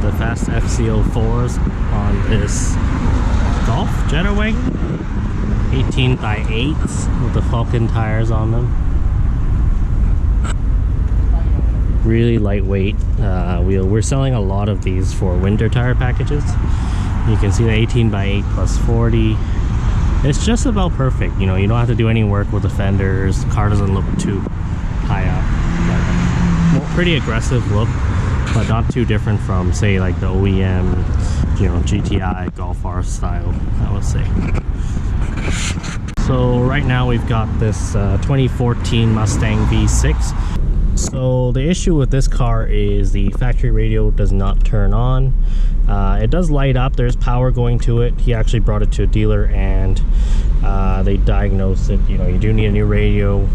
the fast FCO4s on this Golf Jetta wagon, 18x8s with the Falcon tires on them. Really lightweight wheel. We're selling a lot of these for winter tire packages. You can see the 18x8 plus 40. It's just about perfect. You know, you don't have to do any work with the fenders. The car doesn't look too high up. Well, pretty aggressive look, but not too different from, say, like the OEM, you know, GTI Golf R style, I would say. So right now we've got this 2014 Mustang V6. So the issue with this car is the factory radio does not turn on. It does light up. There's power going to it. He actually brought it to a dealer and they diagnosed it. You know, you do need a new radio,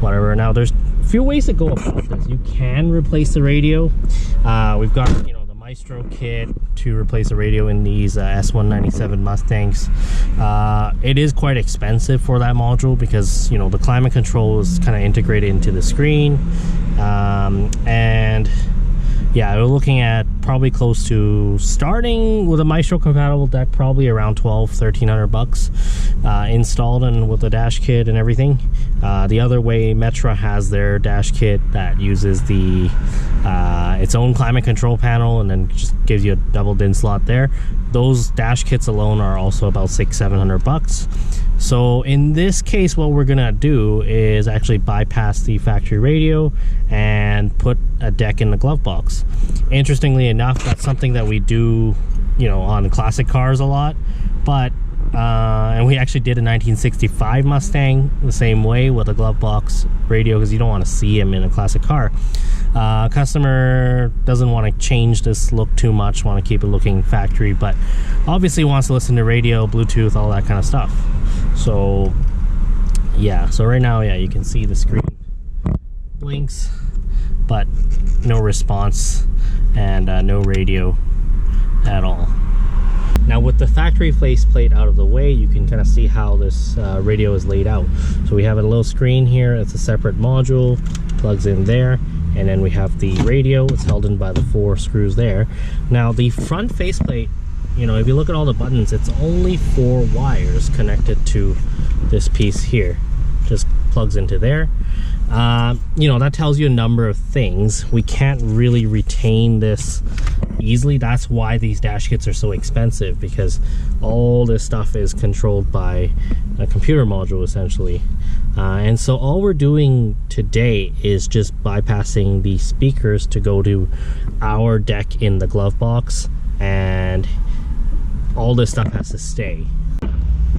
whatever. Now there's a few ways to go about this. You can replace the radio. We've got, you know, the Maestro kit to replace the radio in these S197 Mustangs. It is quite expensive for that module because, you know, the climate control is kind of integrated into the screen. And yeah, we're looking at probably close to, starting with a Maestro compatible deck, probably around $1,200–1,300 bucks installed and with the dash kit and everything. The other way, Metra has their dash kit that uses the its own climate control panel and then just gives you a double DIN slot there. Those dash kits alone are also about $600–700 bucks. So in this case, what we're gonna do is actually bypass the factory radio and put a deck in the glove box. Interestingly enough, that's something that we do, you know, on classic cars a lot. But and we actually did a 1965 Mustang the same way with a glove box radio because you don't want to see him in a classic car. Customer doesn't want to change this look too much, want to keep it looking factory, but obviously wants to listen to radio, Bluetooth, all that kind of stuff. So yeah, so right now, yeah, you can see the screen blinks, but no response and no radio at all. Now with the factory faceplate out of the way, you can kind of see how this radio is laid out. So we have a little screen here. It's a separate module, plugs in there, and then we have the radio. It's held in by the 4 screws there. Now the front faceplate, you know, if you look at all the buttons, it's only 4 wires connected to this piece here. Just plugs into there. You know, that tells you a number of things. We can't really retain this easily. That's why these dash kits are so expensive, because all this stuff is controlled by a computer module essentially. And so all we're doing today is just bypassing the speakers to go to our deck in the glove box, and all this stuff has to stay.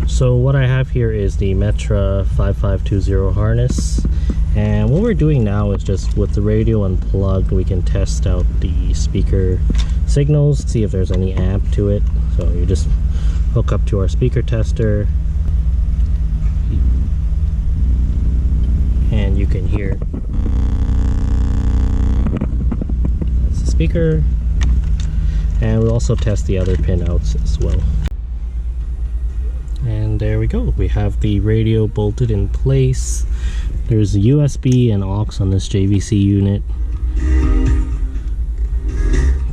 So what I have here is the Metra 5520 harness, and what we're doing now is just with the radio unplugged, we can test out the speaker signals, see if there's any amp to it. So you just hook up to our speaker tester and you can hear that's the speaker, and we'll also test the other pin outs as well. And there we go, we have the radio bolted in place. There's a USB and aux on this JVC unit. You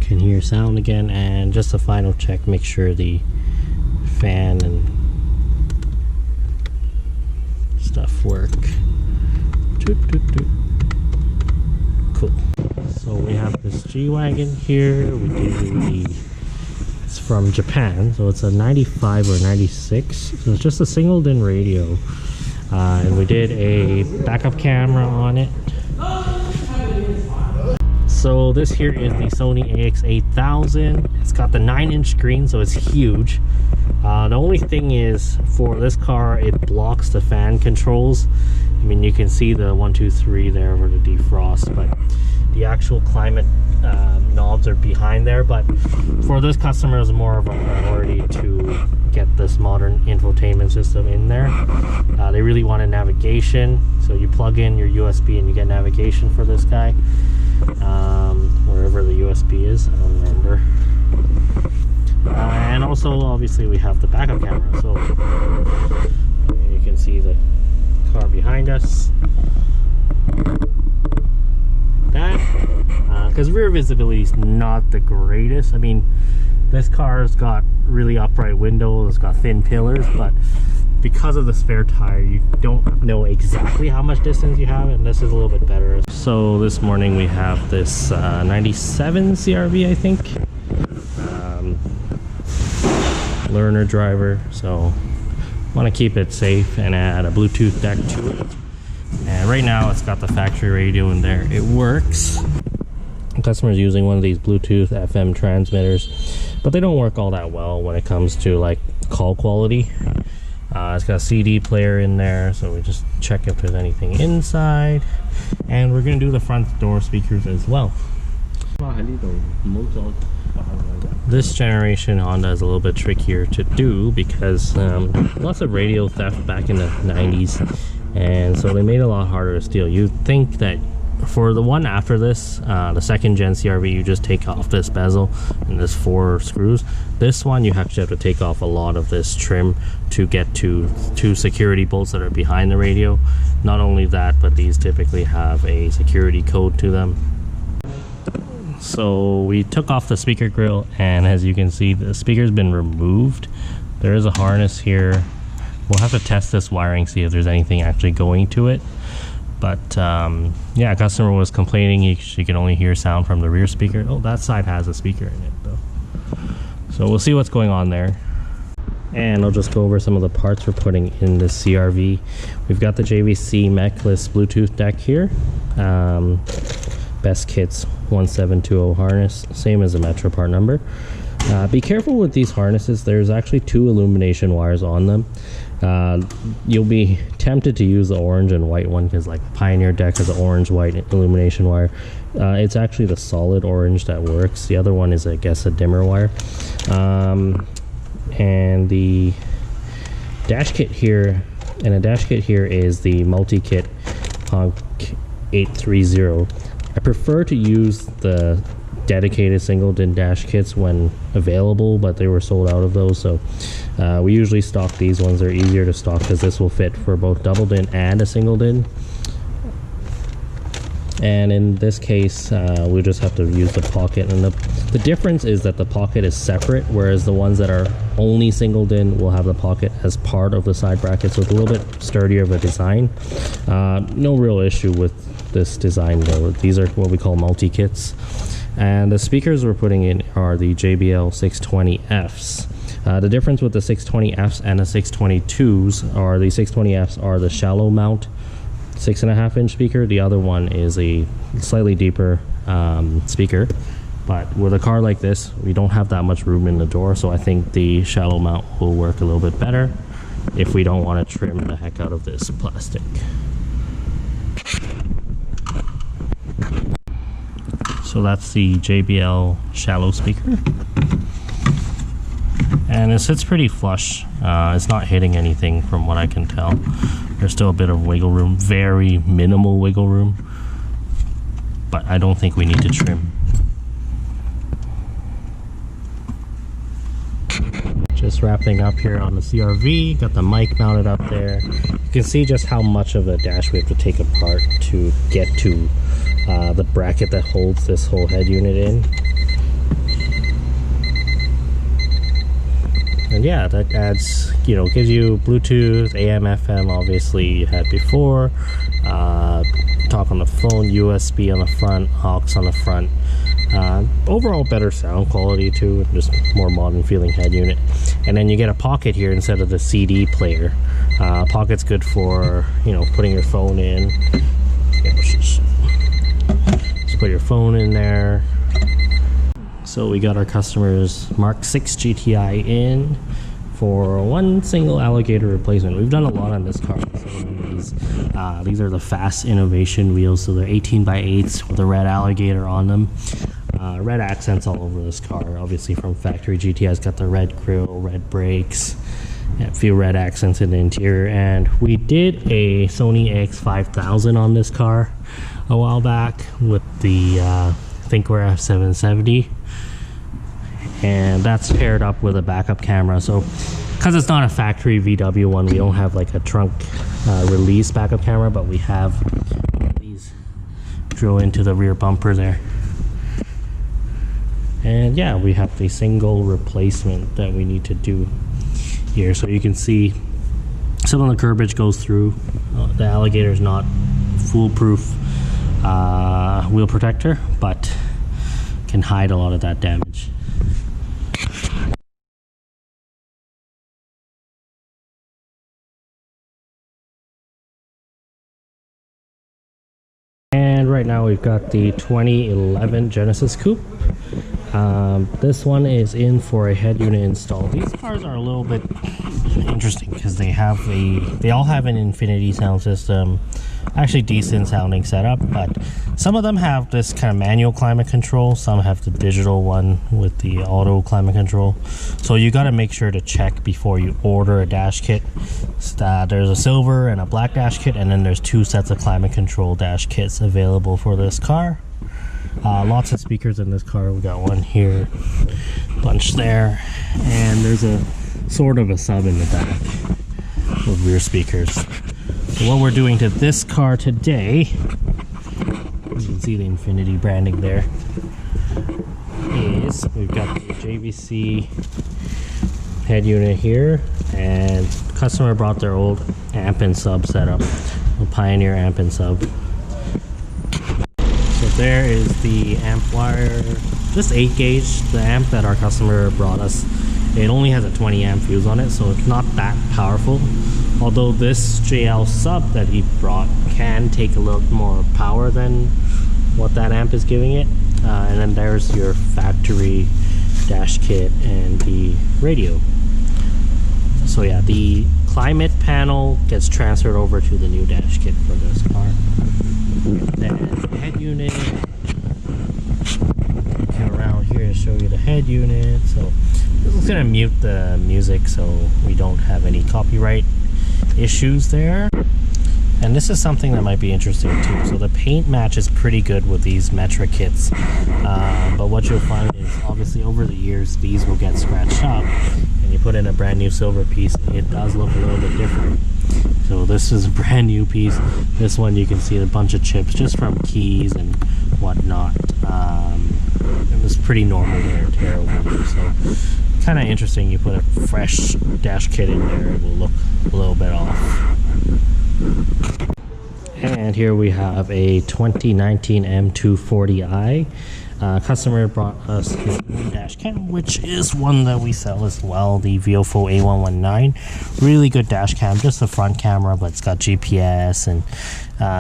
can hear sound again, and just a final check, make sure the fan and stuff work. Cool. So we have this G-Wagon here. We do it's from Japan, so it's a 95 or 96. So it's just a single DIN radio. And we did a backup camera on it. So this here is the Sony AX8000. It's got the 9-inch screen, so it's huge. The only thing is, for this car, it blocks the fan controls. I mean, you can see the 1, 2, 3 there for the defrost, but the actual climate knobs are behind there. But for this customer, it's more of a priority to get this modern infotainment system in there. They really wanted navigation, so you plug in your USB and you get navigation for this guy, wherever the USB is, I don't remember. And also, obviously, we have the backup camera, so you can see the car behind us. that, because rear visibility is not the greatest. I mean, this car's got really upright windows, it's got thin pillars, but because of the spare tire, you don't know exactly how much distance you have, and this is a little bit better. So this morning we have this 97 CRV, I think. Learner driver, so want to keep it safe and add a Bluetooth deck to it. And right now it's got the factory radio in there. It works. The customer's using one of these Bluetooth FM transmitters, but they don't work all that well when it comes to like call quality. It's got a CD player in there, so we just check if there's anything inside, and we're gonna do the front door speakers as well. This generation Honda is a little bit trickier to do because lots of radio theft back in the 90s, and so they made it a lot harder to steal. You'd think that for the one after this, the second gen CRV, you just take off this bezel and this 4 screws. This one you actually have to take off a lot of this trim to get to 2 security bolts that are behind the radio. Not only that, but these typically have a security code to them. So we took off the speaker grill, and as you can see, the speaker's been removed. There is a harness here. We'll have to test this wiring, see if there's anything actually going to it. But yeah, a customer was complaining she could only hear sound from the rear speaker. Oh, that side has a speaker in it though. So we'll see what's going on there. And I'll just go over some of the parts we're putting in this CRV. We've got the JVC Mk6 Bluetooth deck here. Best Kits 1720 harness, same as the Metro part number. Be careful with these harnesses. There's actually 2 illumination wires on them. You'll be tempted to use the orange and white one because like Pioneer deck has an orange white illumination wire. It's actually the solid orange that works. The other one is, I guess, a dimmer wire. And the dash kit here, is the multi-kit Mk6 I prefer to use the dedicated single DIN dash kits when available, but they were sold out of those, so we usually stock these ones. They're easier to stock because this will fit for both double DIN and a single DIN. And in this case, we just have to use the pocket, and the difference is that the pocket is separate, whereas the ones that are only single DIN will have the pocket as part of the side bracket, so it's a little bit sturdier of a design. No real issue with this design though. These are what we call multi-kits. And the speakers we're putting in are the JBL 620Fs. The difference with the 620Fs and the 622s are the 620Fs are the shallow mount 6.5-inch speaker. The other one is a slightly deeper speaker. But with a car like this, we don't have that much room in the door, so I think the shallow mount will work a little bit better if we don't want to trim the heck out of this plastic. So that's the JBL shallow speaker, and it sits pretty flush. It's not hitting anything from what I can tell. There's still a bit of wiggle room, very minimal wiggle room, but I don't think we need to trim. Just wrapping up here on the CRV, got the mic mounted up there. You can see just how much of the dash we have to take apart to get to the bracket that holds this whole head unit in. And yeah, that adds, gives you Bluetooth, AM, FM, obviously you had before, talk on the phone, USB on the front, aux on the front. Overall better sound quality too, just more modern feeling head unit. And then you get a pocket here instead of the CD player. Pocket's good for, putting your phone in. Just put your phone in there. So we got our customer's Mk6 GTI in for one single Alloygator replacement. We've done a lot on this car. These are the Fast Innovation wheels, so they're 18x8s with a red Alloygator on them. Red accents all over this car, obviously from factory. GTI's got the red grille, red brakes, and a few red accents in the interior. And we did a Sony AX8000 on this car a while back with the Thinkware F770, and that's paired up with a backup camera. So because it's not a factory VW one, we don't have like a trunk release backup camera, but we have these drill into the rear bumper there. And yeah, we have the single replacement that we need to do here. So you can see some of the curbage goes through. The Alligator is not foolproof wheel protector, but can hide a lot of that damage. And right now we've got the 2011 Genesis Coupe. This one is in for a head unit install. These cars are a little bit interesting because they all have an Infinity sound system, actually decent sounding setup, but some of them have this kind of manual climate control, some have the digital one with the auto climate control. So you got to make sure to check before you order a dash kit. There's a silver and a black dash kit, and then there's 2 sets of climate control dash kits available for this car. Lots of speakers in this car. We got one here, bunch there, and there's a sort of a sub in the back with rear speakers. So what we're doing to this car today, you can see the Infinity branding there, is we've got the JVC head unit here, and the customer brought their old amp and sub setup, a Pioneer amp and sub. So there is the amp wire, this 8 gauge, the amp that our customer brought us. It only has a 20 amp fuse on it, so it's not that powerful. Although this JL sub that he brought can take a little more power than what that amp is giving it. And then there's your factory dash kit and the radio. So yeah, the climate panel gets transferred over to the new dash kit for this car. Then the head unit, come around here to show you the head unit. So this is gonna mute the music so we don't have any copyright issues there. And this is something that might be interesting too. So the paint match is pretty good with these Metra kits, but what you'll find is obviously over the years these will get scratched up, and you put in a brand new silver piece, it does look a little bit different. So this is a brand new piece. This one you can see a bunch of chips just from keys and whatnot. It was pretty normal wear and tear over here, so kind of interesting. You put a fresh dash kit in there, it will look a little bit off. And here we have a 2019 M240i. Customer brought us his own dash cam, which is one that we sell as well, the Viofo A119. Really good dash cam, just the front camera, but it's got GPS and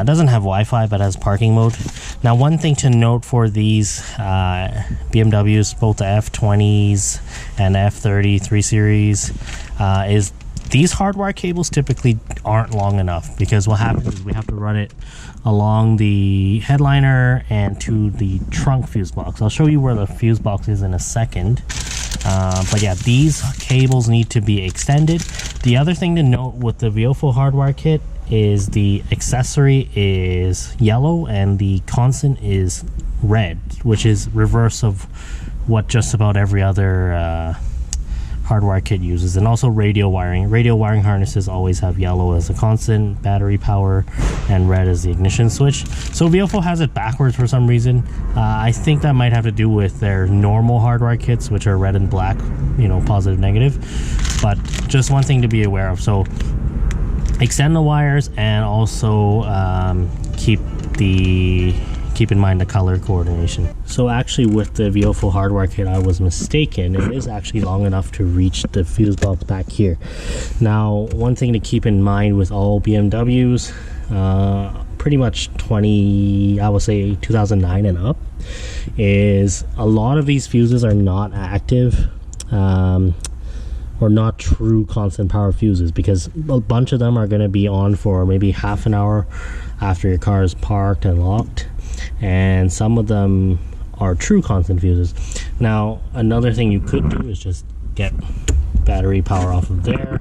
doesn't have Wi-Fi, but has parking mode. Now, one thing to note for these BMWs, both the F20s and F30 3 Series, is these hardwire cables typically aren't long enough, because what happens is we have to run it along the headliner and to the trunk fuse box. I'll show you where the fuse box is in a second. But yeah, these cables need to be extended. The other thing to note with the Viofo hardwire kit is the accessory is yellow and the constant is red, which is reverse of what just about every other hardwire kit uses. And also radio wiring harnesses always have yellow as a constant battery power and red as the ignition switch. So Viofo has it backwards for some reason. I think that might have to do with their normal hardwire kits, which are red and black, you know, positive negative. But just one thing to be aware of. So extend the wires, and also keep in mind the color coordination. So actually with the Viofo hardwire kit, I was mistaken. It is actually long enough to reach the fuse box back here. Now, one thing to keep in mind with all BMWs, pretty much I would say 2009 and up, is a lot of these fuses are not active or not true constant power fuses, because a bunch of them are going to be on for maybe half an hour after your car is parked and locked, and some of them are true constant fuses. Now, another thing you could do is just get battery power off of there.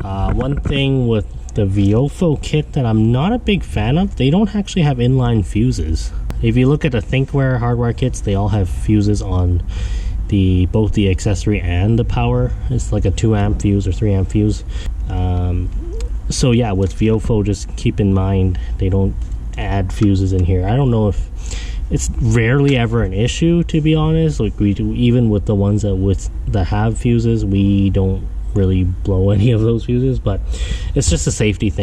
One thing with the Viofo kit that I'm not a big fan of, they don't actually have inline fuses. If you look at the Thinkware hardwire kits, they all have fuses on both the accessory and the power. It's like a 2 amp fuse or 3 amp fuse. So yeah, with Viofo, just keep in mind they don't add fuses in here. I don't know if it's rarely ever an issue, to be honest. Like we do, even with the ones that have fuses, we don't really blow any of those fuses, but it's just a safety thing.